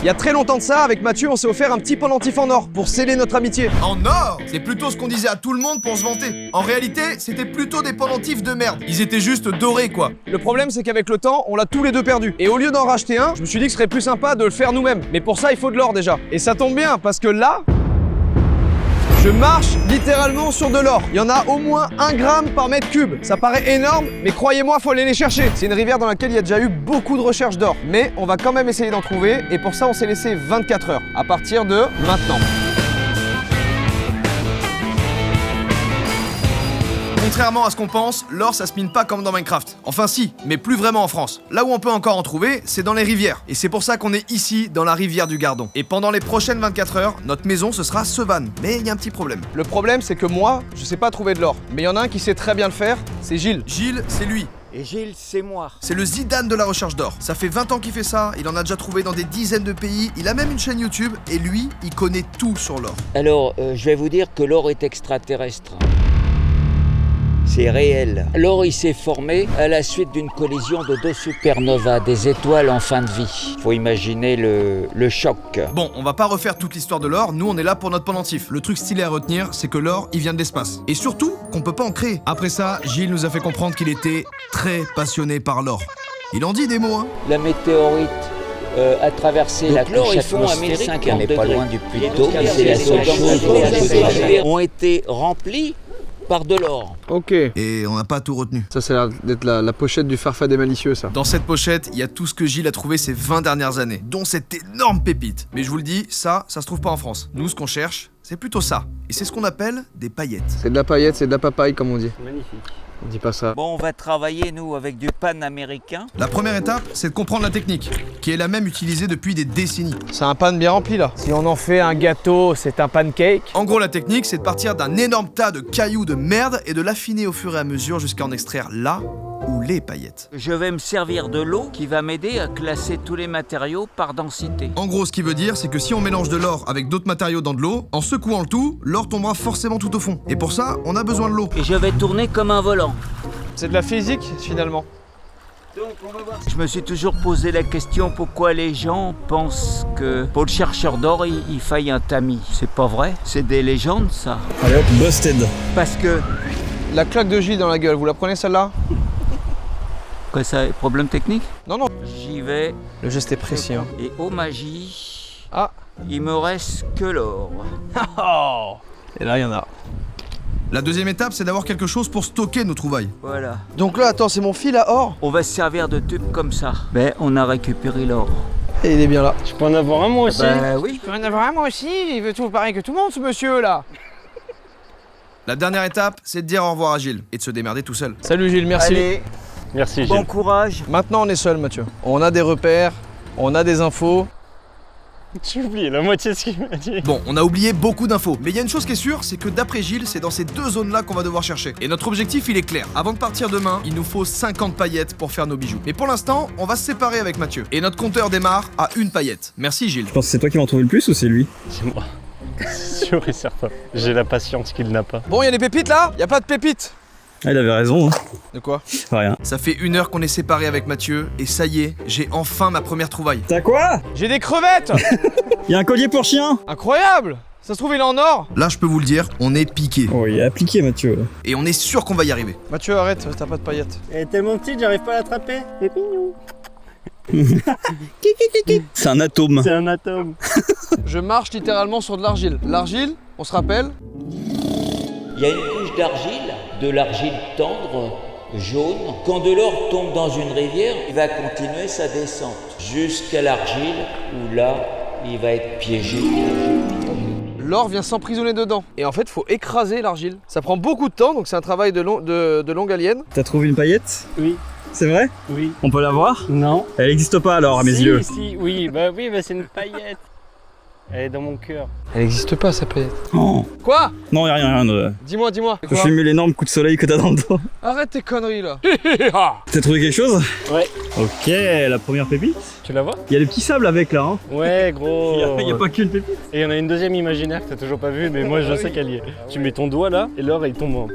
Il y a très longtemps de ça, avec Mathieu, on s'est offert un petit pendentif en or pour sceller notre amitié. En or? C'est plutôt ce qu'on disait à tout le monde pour se vanter. En réalité, c'était plutôt des pendentifs de merde. Ils étaient juste dorés, quoi. Le problème, c'est qu'avec le temps, on l'a tous les deux perdu. Et au lieu d'en racheter un, je me suis dit que ce serait plus sympa de le faire nous-mêmes. Mais pour ça, il faut de l'or déjà. Et ça tombe bien, parce que là, je marche littéralement sur de l'or. Il y en a au moins 1 gramme par mètre cube. Ça paraît énorme, mais croyez-moi, faut aller les chercher. C'est une rivière dans laquelle il y a déjà eu beaucoup de recherches d'or. Mais on va quand même essayer d'en trouver, et pour ça, on s'est laissé 24 heures, à partir de maintenant. Contrairement à ce qu'on pense, l'or ça se mine pas comme dans Minecraft. Enfin si, mais plus vraiment en France. Là où on peut encore en trouver, c'est dans les rivières. Et c'est pour ça qu'on est ici, dans la rivière du Gardon. Et pendant les prochaines 24 heures, notre maison ce sera Sevan. Mais il y a un petit problème. Le problème, c'est que moi, je sais pas trouver de l'or. Mais il y en a un qui sait très bien le faire, c'est Gilles. Gilles, c'est lui. Et Gilles, c'est moi. C'est le Zidane de la recherche d'or. Ça fait 20 ans qu'il fait ça, il en a déjà trouvé dans des dizaines de pays, il a même une chaîne YouTube, et lui, il connaît tout sur l'or. Alors, je vais vous dire que l'or est extraterrestre. C'est réel. L'or, il s'est formé à la suite d'une collision de 2 supernovas, des étoiles en fin de vie. Faut imaginer le choc. Bon, on va pas refaire toute l'histoire de l'or, nous on est là pour notre pendentif. Le truc stylé à retenir, c'est que l'or, il vient de l'espace. Et surtout, qu'on peut pas en créer. Après ça, Gilles nous a fait comprendre qu'il était très passionné par l'or. Il en dit des mots, hein. La météorite a traversé la couche atmosphérique, on n'est pas loin du puits d'eau, mais c'est la seule chose dont les ont été remplis par de l'or. Ok. Et on n'a pas tout retenu. Ça, c'est l'air d'être la pochette du Farfadet malicieux, ça. Dans cette pochette, il y a tout ce que Gilles a trouvé ces 20 dernières années, dont cette énorme pépite. Mais je vous le dis, ça se trouve pas en France. Nous, ce qu'on cherche, c'est plutôt ça. Et c'est ce qu'on appelle des paillettes. C'est de la paillette, c'est de la papaye, comme on dit. Magnifique. On dit pas ça. Bon, on va travailler, nous, avec du pan américain. La première étape, c'est de comprendre la technique, qui est la même utilisée depuis des décennies. C'est un pan bien rempli, là. Si on en fait un gâteau, c'est un pancake. En gros, la technique, c'est de partir d'un énorme tas de cailloux de merde et de l'affiner au fur et à mesure jusqu'à en extraire là ou les paillettes. Je vais me servir de l'eau qui va m'aider à classer tous les matériaux par densité. En gros, ce qui veut dire, c'est que si on mélange de l'or avec d'autres matériaux dans de l'eau, en secouant le tout, l'or tombera forcément tout au fond. Et pour ça, on a besoin de l'eau. Et je vais tourner comme un volant. C'est de la physique, finalement. Je me suis toujours posé la question pourquoi les gens pensent que pour le chercheur d'or, il faille un tamis. C'est pas vrai, c'est des légendes ça. Allez hop, busted. Parce que... La claque de Gilles dans la gueule, vous la prenez celle-là? Quoi ça, problème technique? Non, non. J'y vais Le geste est précis, hein. et oh magie, Ah. il me reste que l'or. Oh. Et là, il y en a. La deuxième étape, c'est d'avoir quelque chose pour stocker nos trouvailles. Voilà. Donc là, attends, c'est mon fil à or? On va se servir de tubes comme ça. Ben, on a récupéré l'or. Et il est bien là. Je peux en avoir un moi aussi. Ben oui. Je peux rien avoir un, moi aussi. Il veut tout pareil que tout le monde, ce monsieur, là. La dernière étape, c'est de dire au revoir à Gilles et de se démerder tout seul. Salut Gilles, merci. Allez, Merci Gilles. bon courage. Maintenant, on est seul, Mathieu. On a des repères, on a des infos. J'ai oublié la moitié de ce qu'il m'a dit. Bon, on a oublié beaucoup d'infos, mais il y a une chose qui est sûre, c'est que d'après Gilles, c'est dans ces 2 zones-là qu'on va devoir chercher. Et notre objectif, il est clair. Avant de partir demain, il nous faut 50 paillettes pour faire nos bijoux. Mais pour l'instant, on va se séparer avec Mathieu. Et notre compteur démarre à 1 paillette. Merci Gilles. Je pense que c'est toi qui vas en trouver le plus ou c'est lui? C'est moi. Sûr et certain. J'ai la patience qu'il n'a pas. Bon, il y a des pépites là? Il y a pas de pépites. Ah, il avait raison, hein. De quoi? Rien. Ça fait 1 heure qu'on est séparés avec Mathieu, et ça y est, j'ai enfin ma première trouvaille. T'as quoi? J'ai des crevettes. Il y a un collier pour chien. Incroyable. Ça se trouve, il est en or. Là, je peux vous le dire, on est piqué. Oh, il est appliqué, Mathieu. Et on est sûr qu'on va y arriver. Mathieu, arrête, t'as pas de paillettes. Elle est tellement petite, j'arrive pas à l'attraper. C'est mignon. C'est un atome. C'est un atome. Je marche littéralement sur de l'argile. L'argile, on se rappelle? Il y a une couche d'argile, de l'argile tendre, jaune. Quand de l'or tombe dans une rivière, il va continuer sa descente jusqu'à l'argile où là, il va être piégé. L'or vient s'emprisonner dedans. Et en fait, faut écraser l'argile. Ça prend beaucoup de temps, donc c'est un travail de longue haleine. T'as trouvé une paillette? Oui. C'est vrai? Oui. On peut la voir? Non. Elle n'existe pas alors à mes Si, yeux. Si, oui, c'est une paillette. Elle est dans mon cœur. Elle n'existe pas, sa paillette. Oh. Quoi? Non, y'a rien. Dis-moi. Je filme l'énorme coup de soleil que t'as dans le dos. Arrête tes conneries là. T'as trouvé quelque chose? Ouais. Ok, la première pépite. Tu la vois? Il y a le petit sable avec là, hein. Ouais, gros. Il y a pas qu'une pépite. Et il y en a une deuxième imaginaire que t'as toujours pas vue, mais moi je sais qu'elle y est. Tu mets ton doigt là, et l'or il tombe en...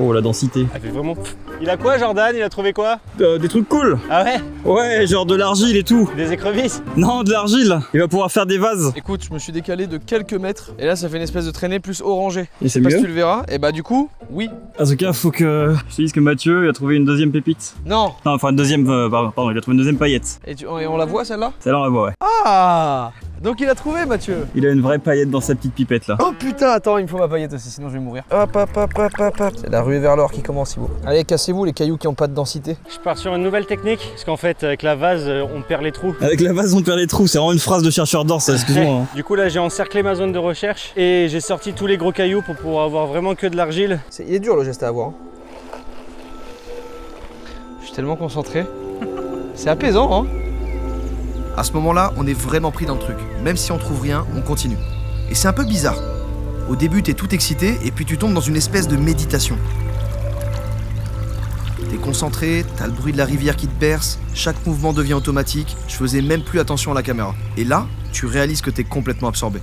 Oh, la densité. Elle fait vraiment... Il a quoi Jordan? Il a trouvé quoi? Des trucs cool. Ah ouais? Ouais, genre de l'argile et tout. Des écrevisses? Non, de l'argile. Il va pouvoir faire des vases. Écoute, je me suis décalé de quelques mètres et là ça fait une espèce de traînée plus orangée. Et c'est Je sais pas si tu mieux. le verras. Et bah du coup, oui. En tout cas, faut que je te dise que Mathieu il a trouvé une deuxième pépite. Non. Non, enfin une deuxième, pardon, il a trouvé une deuxième paillette. Et on la voit celle-là? Celle-là, on la voit, ouais. Ah. Donc il a trouvé Mathieu. Il a une vraie paillette dans sa petite pipette là. Oh putain, attends, il me faut ma paillette aussi, sinon je vais mourir. Hop, hop, hop, hop, hop, hop. C'est la ruée vers l'or qui commence, si vous. Allez, cassez-vous les cailloux qui ont pas de densité. Je pars sur une nouvelle technique, parce qu'en fait, avec la vase, on perd les trous. Avec la vase, on perd les trous. C'est vraiment une phrase de chercheur d'or, ça, excuse-moi. Hein. Du coup, là, j'ai encerclé ma zone de recherche et j'ai sorti tous les gros cailloux pour pouvoir avoir vraiment que de l'argile. Il est dur le geste à avoir. Hein. Je suis tellement concentré. C'est apaisant, hein. À ce moment-là, on est vraiment pris dans le truc. Même si on trouve rien, on continue. Et c'est un peu bizarre. Au début, t'es tout excité et puis tu tombes dans une espèce de méditation. T'es concentré, t'as le bruit de la rivière qui te berce, chaque mouvement devient automatique, je faisais même plus attention à la caméra. Et là, tu réalises que t'es complètement absorbé.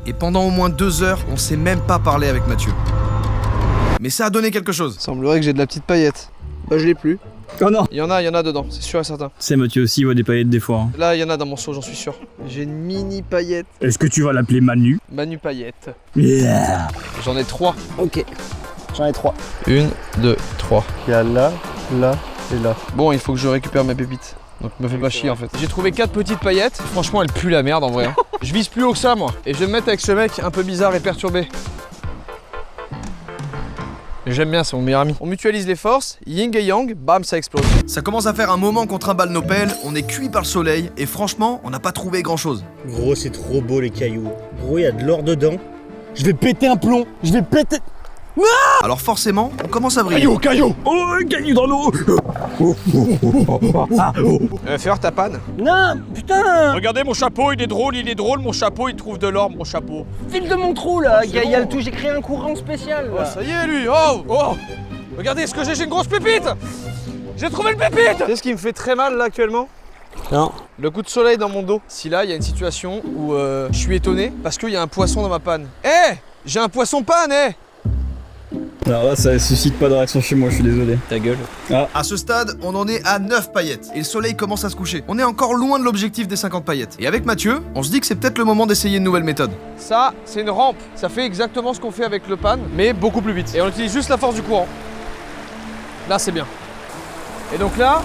Et pendant au moins 2 heures, on s'est même pas parlé avec Mathieu. Mais ça a donné quelque chose. Il semblerait que j'ai de la petite paillette. Bah je l'ai plus. Oh non. Il y en a dedans, c'est sûr et certain. C'est Mathieu aussi, il voit des paillettes des fois. Hein. Là, il y en a dans mon seau, j'en suis sûr. J'ai une mini paillette. Est-ce que tu vas l'appeler Manu? Manu paillette. Yeah. J'en ai 3. Ok. J'en ai 3. 1, 2, 3. Il y a là, là et là. Bon, il faut que je récupère mes pépites. Donc me fais pas chier en fait. J'ai trouvé 4 petites paillettes. Franchement, elles puent la merde en vrai. Hein. Je vise plus haut que ça moi. Et je vais me mettre avec ce mec un peu bizarre et perturbé. J'aime bien, c'est mon meilleur ami. On mutualise les forces, yin et yang, bam, ça explose. Ça commence à faire un moment qu'on trimballe nos pelles, on est cuit par le soleil et franchement, on n'a pas trouvé grand-chose. Gros, c'est trop beau les cailloux. Gros, il y a de l'or dedans. Je vais péter un plomb. Je vais péter. Alors forcément, on commence à vriller. Caillou. Oh, un caillou dans l'eau. Fais voir ta panne. Non, putain. Regardez mon chapeau, il est drôle, mon chapeau, il trouve de l'or, mon chapeau. File de mon trou là. Il y a bon. le tout. J'ai créé un courant spécial. Oh, Là. ça y est lui, oh. Regardez ce que j'ai une grosse pépite. J'ai trouvé une pépite. Tu sais ce qui me fait très mal là actuellement? Non. Le coup de soleil dans mon dos. Si là, il y a une situation où je suis étonné parce qu'il y a un poisson dans ma panne. J'ai un poisson panne, Alors là, ça suscite pas de réaction chez moi, je suis désolé. Ta gueule. À ce stade, on en est à 9 paillettes et le soleil commence à se coucher. On est encore loin de l'objectif des 50 paillettes. Et avec Mathieu, on se dit que c'est peut-être le moment d'essayer une nouvelle méthode. Ça, c'est une rampe. Ça fait exactement ce qu'on fait avec le pan, mais beaucoup plus vite. Et on utilise juste la force du courant. Là, c'est bien. Et donc là,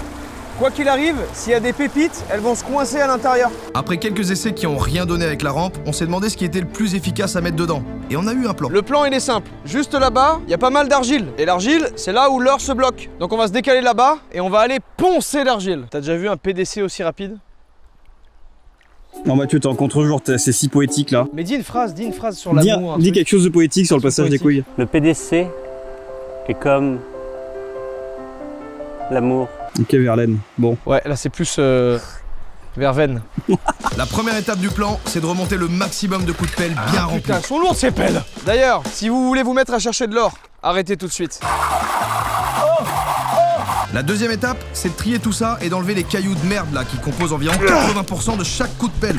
quoi qu'il arrive, s'il y a des pépites, elles vont se coincer à l'intérieur. Après quelques essais qui ont rien donné avec la rampe, on s'est demandé ce qui était le plus efficace à mettre dedans. Et on a eu un plan. Le plan, il est simple. Juste là-bas, il y a pas mal d'argile. Et l'argile, c'est là où l'or se bloque. Donc on va se décaler là-bas et on va aller poncer l'argile. T'as déjà vu un PDC aussi rapide? Non, Mathieu, t'es en contre-jour, c'est si poétique là. Mais dis une phrase sur Dis, l'amour. un dis truc. quelque chose de poétique sur le passage des couilles. Le PDC est comme l'amour. Ok, Verlaine. Bon. Ouais, là c'est plus verveine. La première étape du plan, c'est de remonter le maximum de coups de pelle bien remplis. Putain, elles sont lourdes ces pelles. D'ailleurs, si vous voulez vous mettre à chercher de l'or, arrêtez tout de suite. La deuxième étape, c'est de trier tout ça et d'enlever les cailloux de merde là qui composent environ 80% de chaque coup de pelle.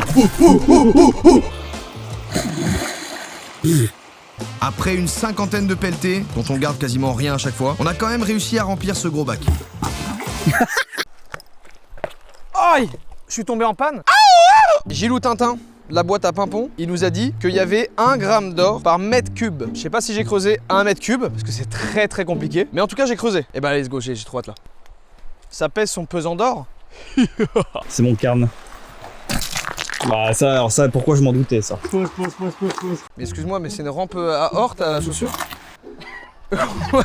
Après une cinquantaine de pelletés, dont on garde quasiment rien à chaque fois, on a quand même réussi à remplir ce gros bac. Aïe! Je suis tombé en panne. Gilou Tintin, de la boîte à pimpon, il nous a dit qu'il y avait 1 gramme d'or par mètre cube. Je sais pas si j'ai creusé 1 mètre cube, parce que c'est très très compliqué. Mais en tout cas, j'ai creusé. Et bah, let's go, j'ai trop hâte là. Ça pèse son pesant d'or. C'est mon carne. Bah ça, alors ça, pourquoi je m'en doutais ça? Mais excuse-moi, mais c'est une rampe à or ta chaussure? What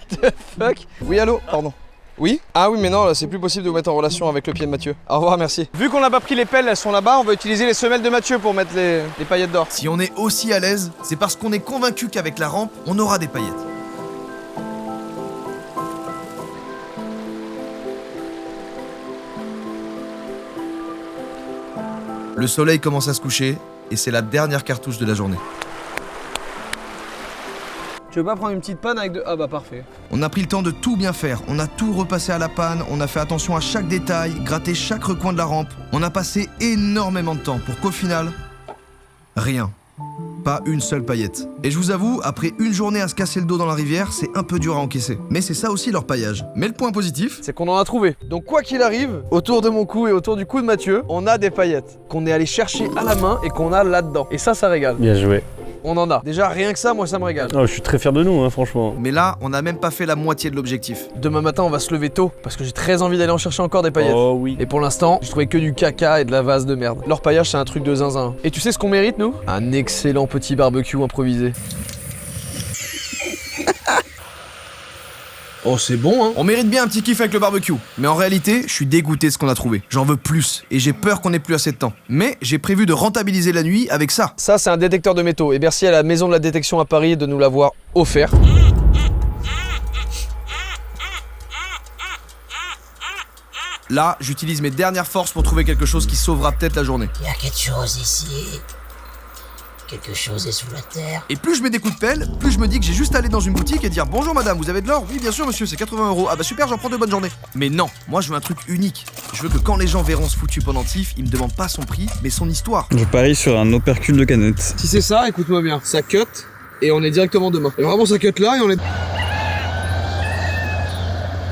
the fuck? Oui, allô? Pardon. Oui? Ah oui, mais non, là c'est plus possible de vous mettre en relation avec le pied de Mathieu. Au revoir, merci. Vu qu'on n'a pas pris les pelles, elles sont là-bas, on va utiliser les semelles de Mathieu pour mettre les paillettes d'or. Si on est aussi à l'aise, c'est parce qu'on est convaincu qu'avec la rampe, on aura des paillettes. Le soleil commence à se coucher et c'est la dernière cartouche de la journée. Tu veux pas prendre une petite panne avec de... Ah bah parfait. On a pris le temps de tout bien faire, on a tout repassé à la panne, on a fait attention à chaque détail, gratté chaque recoin de la rampe. On a passé énormément de temps pour qu'au final, rien. pas une seule paillette. Et je vous avoue, après une journée à se casser le dos dans la rivière, c'est un peu dur à encaisser. Mais c'est ça aussi leur paillage. Mais le point positif, C'est qu'on en a trouvé. Donc quoi qu'il arrive, autour de mon cou et autour du cou de Mathieu, on a des paillettes qu'on est allé chercher à la main et qu'on a là-dedans. Et ça régale. Bien joué. On en a. Déjà rien que ça, moi ça me régale. Oh, je suis très fier de nous, hein, franchement. mais là, on n'a même pas fait la moitié de l'objectif. Demain matin, on va se lever tôt parce que j'ai très envie d'aller en chercher encore des paillettes. Oh oui. Et pour l'instant, j'ai trouvé que du caca et de la vase de merde. Leur paillage, c'est un truc de zinzin. Et tu sais ce qu'on mérite, nous? Un excellent petit barbecue improvisé. Oh, c'est bon, hein? On mérite bien un petit kiff avec le barbecue. Mais en réalité, je suis dégoûté de ce qu'on a trouvé. J'en veux plus. Et j'ai peur qu'on ait plus assez de temps. Mais j'ai prévu de rentabiliser la nuit avec ça. Ça, c'est un détecteur de métaux. Et merci à la maison de la détection à Paris de nous l'avoir offert. Là, j'utilise mes dernières forces pour trouver quelque chose qui sauvera peut-être la journée. Il y a quelque chose ici. Quelque chose est sous la terre. Et plus je mets des coups de pelle, plus je me dis que j'ai juste à aller dans une boutique et dire bonjour madame, vous avez de l'or? Oui bien sûr monsieur, c'est 80 €. Ah bah super, j'en prends de bonne journée. Mais non, moi je veux un truc unique. Je veux que quand les gens verront ce foutu pendentif, ils me demandent pas son prix, mais son histoire. Je parie sur un opercule de canette. Si c'est ça, écoute-moi bien. Ça cut et on est directement demain. Et vraiment, ça cut là et on est...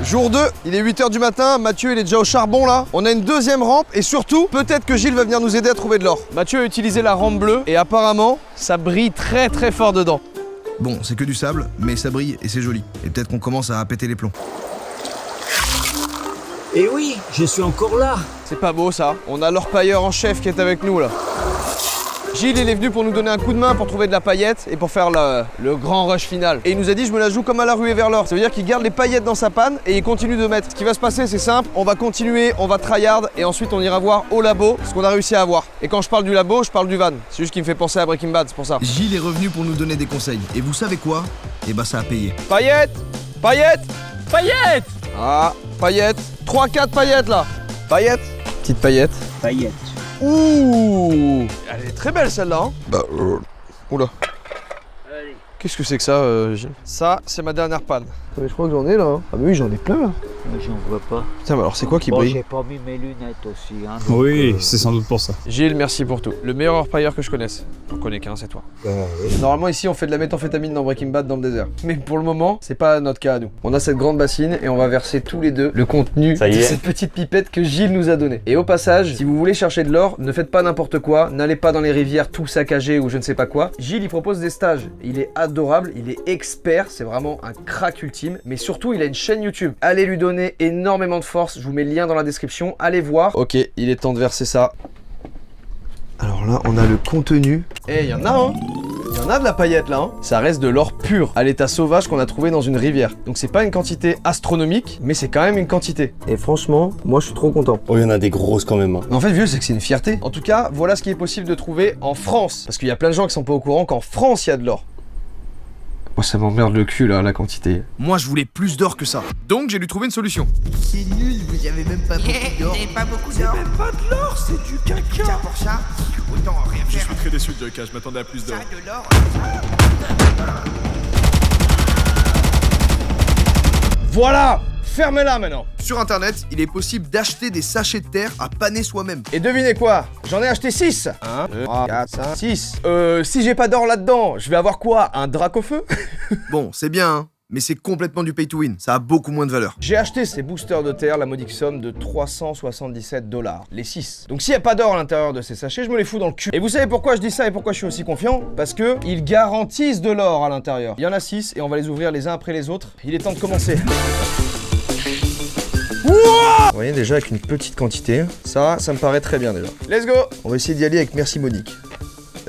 Jour 2, il est 8h du matin, Mathieu il est déjà au charbon là. On a une deuxième rampe et surtout, peut-être que Gilles va venir nous aider à trouver de l'or. Mathieu a utilisé la rampe bleue et apparemment, ça brille très très fort dedans. Bon, c'est que du sable, mais ça brille et c'est joli. Et peut-être qu'on commence à péter les plombs. Et oui, je suis encore là. C'est pas beau ça. On a l'orpailleur en chef qui est avec nous là. Gilles, il est venu pour nous donner un coup de main pour trouver de la paillette et pour faire le grand rush final. Et il nous a dit, je me la joue comme à la ruée vers l'or. Ça veut dire qu'il garde les paillettes dans sa panne et il continue de mettre. Ce qui va se passer, c'est simple, on va continuer, on va tryhard et ensuite on ira voir au labo ce qu'on a réussi à avoir. Et quand je parle du labo, je parle du van. C'est juste qu'il me fait penser à Breaking Bad, c'est pour ça. Gilles est revenu pour nous donner des conseils. Et vous savez quoi? Eh bah ça a payé. Paillettes! Paillettes! Paillettes. Ah, paillettes. 3-4 paillettes là. Paillettes. Petite paillette. Paillettes. Ouh! Elle est très belle celle-là, hein? Oula. Qu'est-ce que c'est que ça, Gilles? Ça, c'est ma dernière panne. Mais je crois que j'en ai là. Hein. Ah mais oui, j'en ai plein là. Moi, j'en vois pas. Putain, mais alors c'est quoi qui Bon, brille? j'ai pas mis mes lunettes aussi. Hein, donc, Oui, c'est sans doute pour ça. Gilles, merci pour tout. Le meilleur orpailleur que je connaisse. J'en connais qu'un, c'est toi. Normalement, ici, on fait de la méthamphétamine dans Breaking Bad dans le désert. Mais pour le moment, c'est pas notre cas à nous. On a cette grande bassine et on va verser tous les deux le contenu Ça y de est. cette petite pipette que Gilles nous a donnée. Et au passage, si vous voulez chercher de l'or, ne faites pas n'importe quoi. N'allez pas dans les rivières tout saccagées ou je ne sais pas quoi. Gilles, il propose des stages. Il est adorable, il est expert, c'est vraiment un crack ultime. Mais surtout, il a une chaîne YouTube. Allez lui donner énormément de force. Je vous mets le lien dans la description. Allez voir. Ok, il est temps de verser ça. Alors là, on a le contenu. Eh, il y en a, hein. Il y en a de la paillette là, hein. Ça reste de l'or pur, à l'état sauvage qu'on a trouvé dans une rivière. Donc c'est pas une quantité astronomique, mais c'est quand même une quantité. Et franchement, moi je suis trop content. Oh, il y en a des grosses quand même. Hein. Mais en fait, vieux, c'est que c'est une fierté. En tout cas, voilà ce qui est possible de trouver en France. Parce qu'il y a plein de gens qui sont pas au courant qu'en France, il y a de l'or. Moi, ça m'emmerde le cul là, la quantité. Moi je voulais plus d'or que ça. Donc j'ai dû trouver une solution. C'est nul, vous avez même pas beaucoup d'or. Pas beaucoup d'or. C'est même pas de l'or, c'est du caca. Tiens, pour ça, autant rien faire. Je suis très déçu de Joyka, je m'attendais à plus d'or. De l'or. Voilà! Fermez-la maintenant! Sur internet, il est possible d'acheter des sachets de terre à paner soi-même. Et devinez quoi? J'en ai acheté 6. 1, 2, 3, 4, 5, 6. Si j'ai pas d'or là-dedans, je vais avoir quoi? Un drac au feu? Bon, c'est bien, hein, mais c'est complètement du pay to win. Ça a beaucoup moins de valeur. J'ai acheté ces boosters de terre, la modique somme de 377 $, les 6. Donc s'il n'y a pas d'or à l'intérieur de ces sachets, je me les fous dans le cul. Et vous savez pourquoi je dis ça et pourquoi je suis aussi confiant? Parce que ils garantissent de l'or à l'intérieur. Il y en a 6 et on va les ouvrir les uns après les autres. Il est temps de commencer. Vous voyez déjà avec une petite quantité, ça me paraît très bien déjà. Let's go! On va essayer d'y aller avec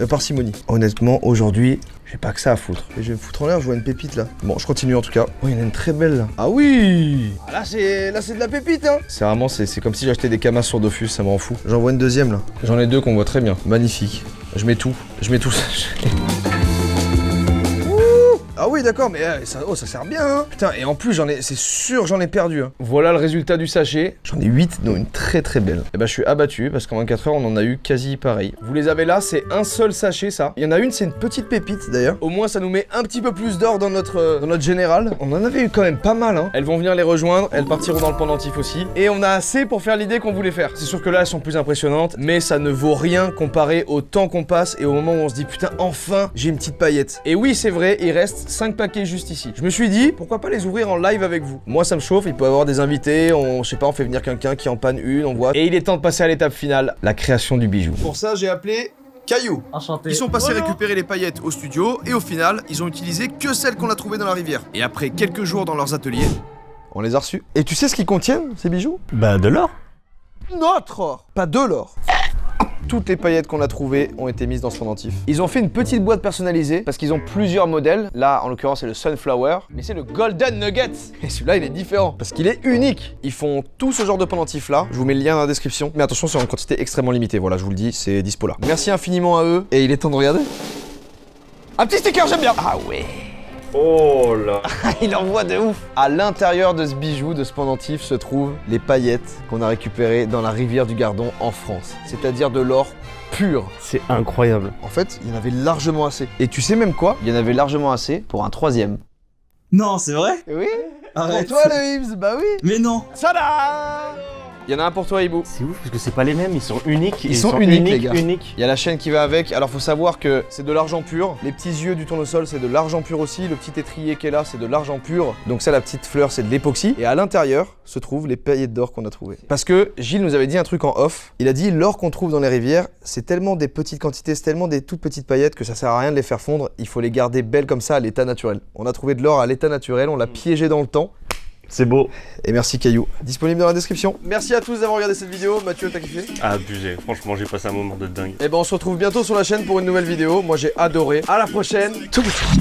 parcimonie. Honnêtement, aujourd'hui, j'ai pas que ça à foutre. Et je vais me foutre en l'air, je vois une pépite là. Bon, je continue en tout cas. Oh, il y en a une très belle là. Ah oui! Ah, là c'est de la pépite hein! C'est vraiment, c'est comme si j'achetais des camas sur Dofus, ça me rend fou. J'en vois une deuxième là. J'en ai deux qu'on voit très bien. Magnifique. Je mets tout. Ah oui, d'accord, mais ça, oh, ça sert bien, hein. Putain, et en plus, c'est sûr, j'en ai perdu. Hein. Voilà le résultat du sachet. J'en ai 8, dont une très très belle. Et bah, je suis abattu parce qu'en 24 heures, on en a eu quasi pareil. Vous les avez là, c'est un seul sachet, ça. Il y en a une, c'est une petite pépite d'ailleurs. Au moins, ça nous met un petit peu plus d'or dans notre général. On en avait eu quand même pas mal, hein. Elles vont venir les rejoindre, elles partiront dans le pendentif aussi. Et on a assez pour faire l'idée qu'on voulait faire. C'est sûr que là, elles sont plus impressionnantes, mais ça ne vaut rien comparé au temps qu'on passe et au moment où on se dit putain, enfin, j'ai une petite paillette. Et oui, c'est vrai, il reste 5 paquets juste ici. Je me suis dit, pourquoi pas les ouvrir en live avec vous. Moi, ça me chauffe, il peut y avoir des invités, je sais pas, on fait venir quelqu'un qui en panne une, on voit. Et il est temps de passer à l'étape finale, la création du bijou. Pour ça, j'ai appelé Caillou. Enchanté. Ils sont passés récupérer les paillettes au studio et au final, ils ont utilisé que celles qu'on a trouvées dans la rivière. Et après quelques jours dans leurs ateliers, On les a reçus. Et tu sais ce qu'ils contiennent, ces bijoux? Bah de l'or. Notre or, pas de l'or. Toutes les paillettes qu'on a trouvées ont été mises dans ce pendentif. Ils ont fait une petite boîte personnalisée parce qu'ils ont plusieurs modèles. Là, en l'occurrence, c'est le Sunflower, mais c'est le Golden Nugget. Et celui-là, il est différent parce qu'il est unique. Ils font tout ce genre de pendentif là. Je vous mets le lien dans la description. Mais attention, c'est en quantité extrêmement limitée. Voilà, je vous le dis, c'est dispo là. Merci infiniment à eux. Et il est temps de regarder. Un petit sticker, j'aime bien. Ah ouais. Oh là. Il envoie de ouf. À l'intérieur de ce bijou, de ce pendentif, se trouvent les paillettes qu'on a récupérées dans la rivière du Gardon en France. C'est-à-dire de l'or pur. C'est incroyable. En fait, il y en avait largement assez. Et tu sais même quoi? Il y en avait largement assez pour un troisième. Non, c'est vrai? Oui. Arrête. Pour toi, le Hibbs, bah oui. Mais non. Tada! Il y en a un pour toi, Hibou. C'est ouf parce que c'est pas les mêmes, ils sont uniques. Ils sont uniques, les gars. Uniques. Il y a la chaîne qui va avec. Alors faut savoir que c'est de l'argent pur. Les petits yeux du tournesol, c'est de l'argent pur aussi. Le petit étrier qui est là, c'est de l'argent pur. Donc ça, la petite fleur, c'est de l'époxy. Et à l'intérieur se trouvent les paillettes d'or qu'on a trouvées. Parce que Gilles nous avait dit un truc en off. Il a dit l'or qu'on trouve dans les rivières, c'est tellement des petites quantités, c'est tellement des toutes petites paillettes que ça sert à rien de les faire fondre. Il faut les garder belles comme ça à l'état naturel. On a trouvé de l'or à l'état naturel, on l'a piégé dans le temps. C'est beau. Et merci Caillou. Disponible dans la description. Merci à tous d'avoir regardé cette vidéo. Mathieu, t'as kiffé? Abusé. Franchement, j'ai passé un moment de dingue. Et ben on se retrouve bientôt sur la chaîne pour une nouvelle vidéo. Moi j'ai adoré. À la prochaine. Tout de suite.